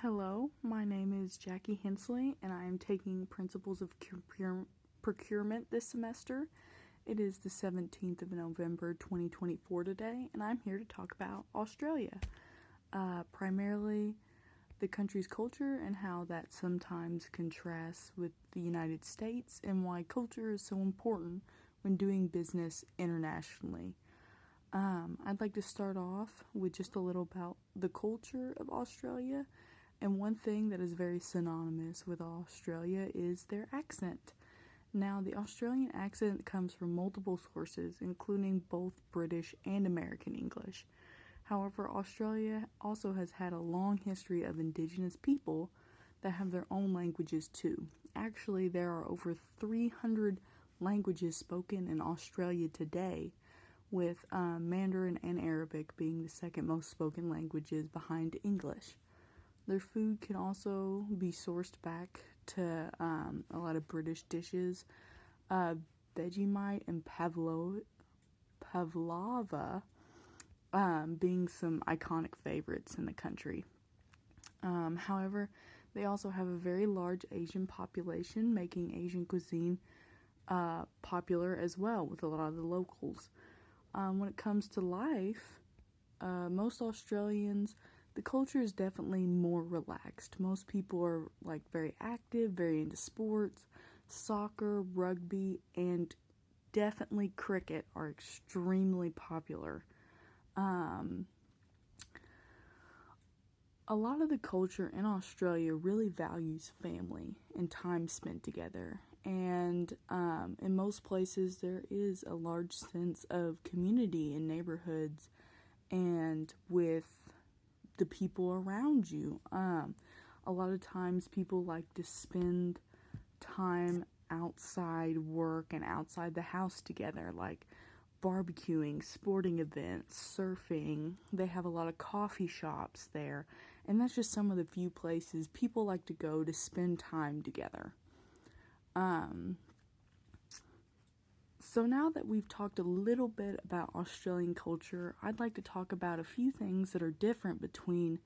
Hello, my name is Jackie Hensley, and I am taking Principles of Procurement this semester. It is the 17th of November 2024 today, and I'm here to talk about Australia. Primarily the country's culture and how that sometimes contrasts with the United States, and why culture is so important when doing business internationally. I'd like to start off with just a little about the culture of Australia. And one thing that is very synonymous with Australia is their accent. Now, the Australian accent comes from multiple sources, including both British and American English. However, Australia also has had a long history of indigenous people that have their own languages too. Actually, there are over 300 languages spoken in Australia today, with Mandarin and Arabic being the second most spoken languages behind English. Their food can also be sourced back to a lot of British dishes. Vegemite and pavlova being some iconic favorites in the country. However, they also have a very large Asian population, making Asian cuisine popular as well with a lot of the locals. When it comes to life, most Australians, the culture is definitely more relaxed. Most people are very active, very into sports. Soccer, rugby, and definitely cricket are extremely popular. A lot of the culture in Australia really values family and time spent together. And in most places, there is a large sense of community in neighborhoods and with the people around you. A lot of times people like to spend time outside work and outside the house together, like barbecuing, sporting events, surfing. They have a lot of coffee shops there, and that's just some of the few places people like to go to spend time together. So now that we've talked a little bit about Australian culture, I'd like to talk about a few things that are different between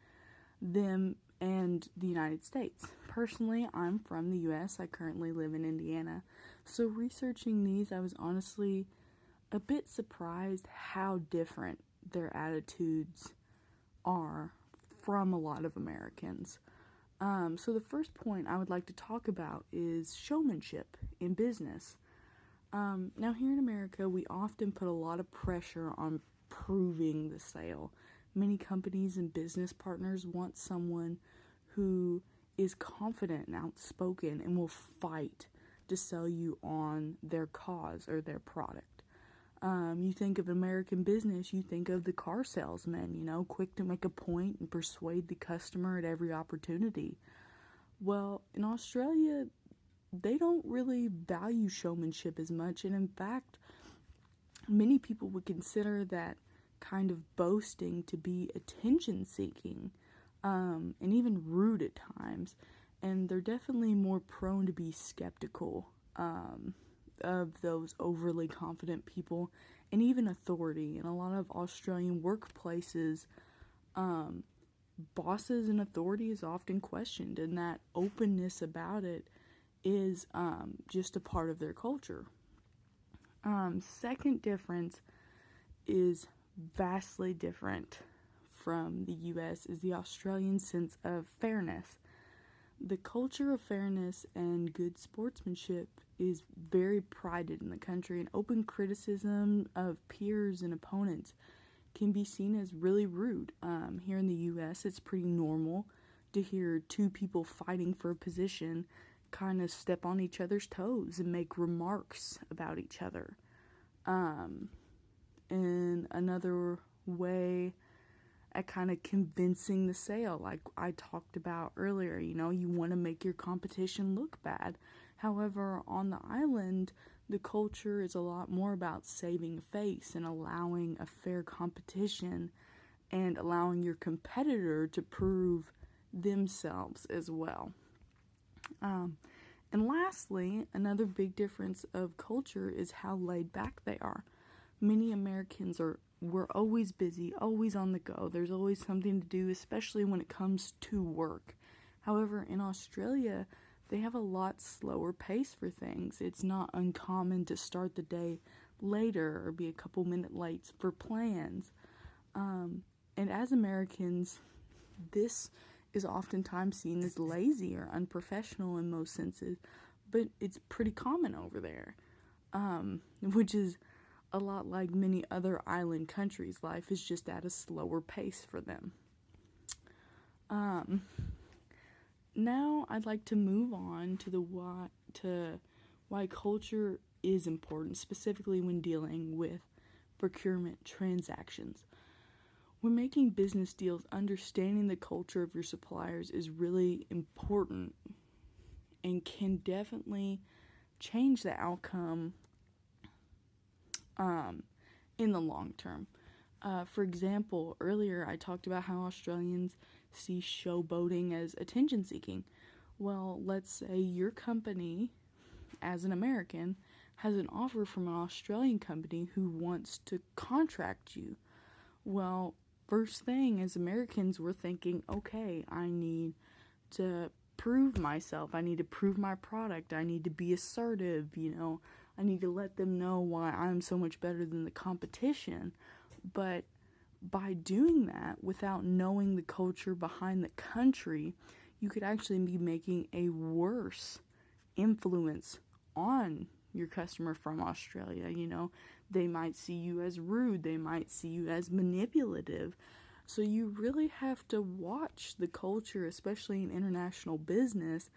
them and the United States. Personally, I'm from the US. I currently live in Indiana. So researching these, I was honestly a bit surprised how different their attitudes are from a lot of Americans. So the first point I would like to talk about is showmanship in business. Now here in America, we often put a lot of pressure on proving the sale. Many companies and business partners want someone who is confident and outspoken and will fight to sell you on their cause or their product. You think of American business, you think of the car salesman, quick to make a point and persuade the customer at every opportunity. Well, in Australia, they don't really value showmanship as much, and in fact, many people would consider that kind of boasting to be attention-seeking, and even rude at times, and they're definitely more prone to be skeptical of those overly confident people, and even authority. In a lot of Australian workplaces, bosses and authority is often questioned, and that openness about it is just a part of their culture. Second difference is vastly different from the US is the Australian sense of fairness. The culture of fairness and good sportsmanship is very prided in the country, and open criticism of peers and opponents can be seen as really rude. Here in the US, it's pretty normal to hear two people fighting for a position kind of step on each other's toes and make remarks about each other. In another way, at kind of convincing the sale, like I talked about earlier, you want to make your competition look bad. However, on the island, the culture is a lot more about saving face and allowing a fair competition and allowing your competitor to prove themselves as well. And lastly, another big difference of culture is how laid back they are. Many Americans we're always busy, always on the go. There's always something to do, especially when it comes to work. However, in Australia, they have a lot slower pace for things. It's not uncommon to start the day later or be a couple minutes late for plans. And as Americans, this is oftentimes seen as lazy or unprofessional in most senses, but it's pretty common over there, which is a lot like many other island countries. Life is just at a slower pace for them. Now I'd like to move on to why culture is important, specifically when dealing with procurement transactions. When making business deals, understanding the culture of your suppliers is really important and can definitely change the outcome in the long term. For example, earlier I talked about how Australians see showboating as attention seeking. Well, let's say your company, as an American, has an offer from an Australian company who wants to contract you. Well, first thing, as Americans, we're thinking, okay, I need to prove myself. I need to prove my product. I need to be assertive, I need to let them know why I'm so much better than the competition. But by doing that, without knowing the culture behind the country, you could actually be making a worse influence on your customer from Australia. They might see you as rude, they might see you as manipulative. So you really have to watch the culture, especially in international business,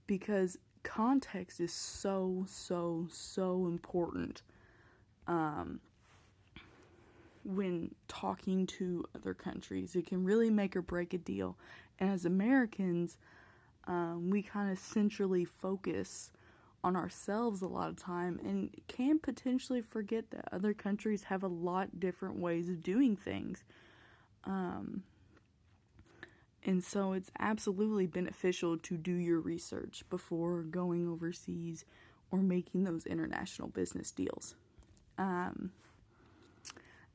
because context is so important when talking to other countries. It can really make or break a deal. And as Americans, we kind of centrally focus on ourselves a lot of time and can potentially forget that other countries have a lot different ways of doing things. And so it's absolutely beneficial to do your research before going overseas or making those international business deals.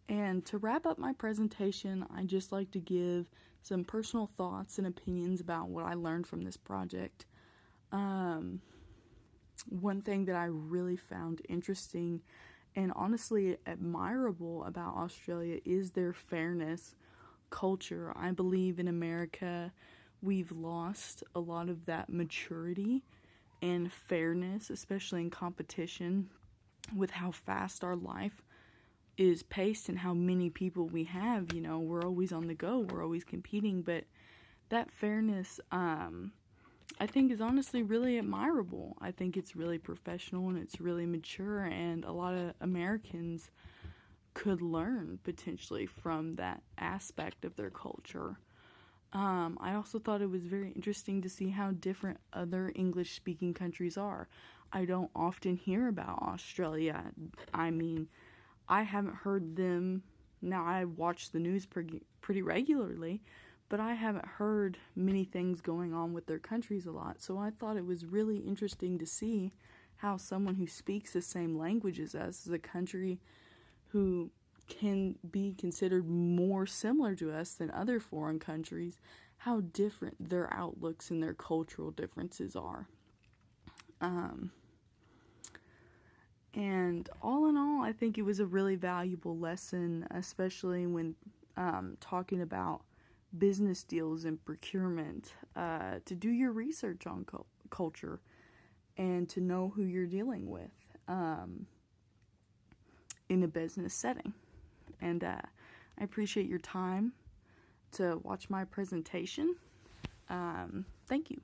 And to wrap up my presentation, I'd just like to give some personal thoughts and opinions about what I learned from this project. One thing that I really found interesting and honestly admirable about Australia is their fairness culture. I believe in America we've lost a lot of that maturity and fairness, especially in competition, with how fast our life is paced and how many people we have. We're always on the go, we're always competing, but that fairness I think is honestly really admirable. I think it's really professional and it's really mature, and a lot of Americans could learn potentially from that aspect of their culture. I also thought it was very interesting to see how different other English-speaking countries are. I don't often hear about Australia. I mean, I haven't heard them. Now, I watch the news pretty regularly, but I haven't heard many things going on with their countries a lot. So I thought it was really interesting to see how someone who speaks the same language as us is a country who can be considered more similar to us than other foreign countries, how different their outlooks and their cultural differences are. And all in all, I think it was a really valuable lesson, especially when talking about business deals and procurement, to do your research on culture and to know who you're dealing with in a business setting. And I appreciate your time to watch my presentation. Thank you.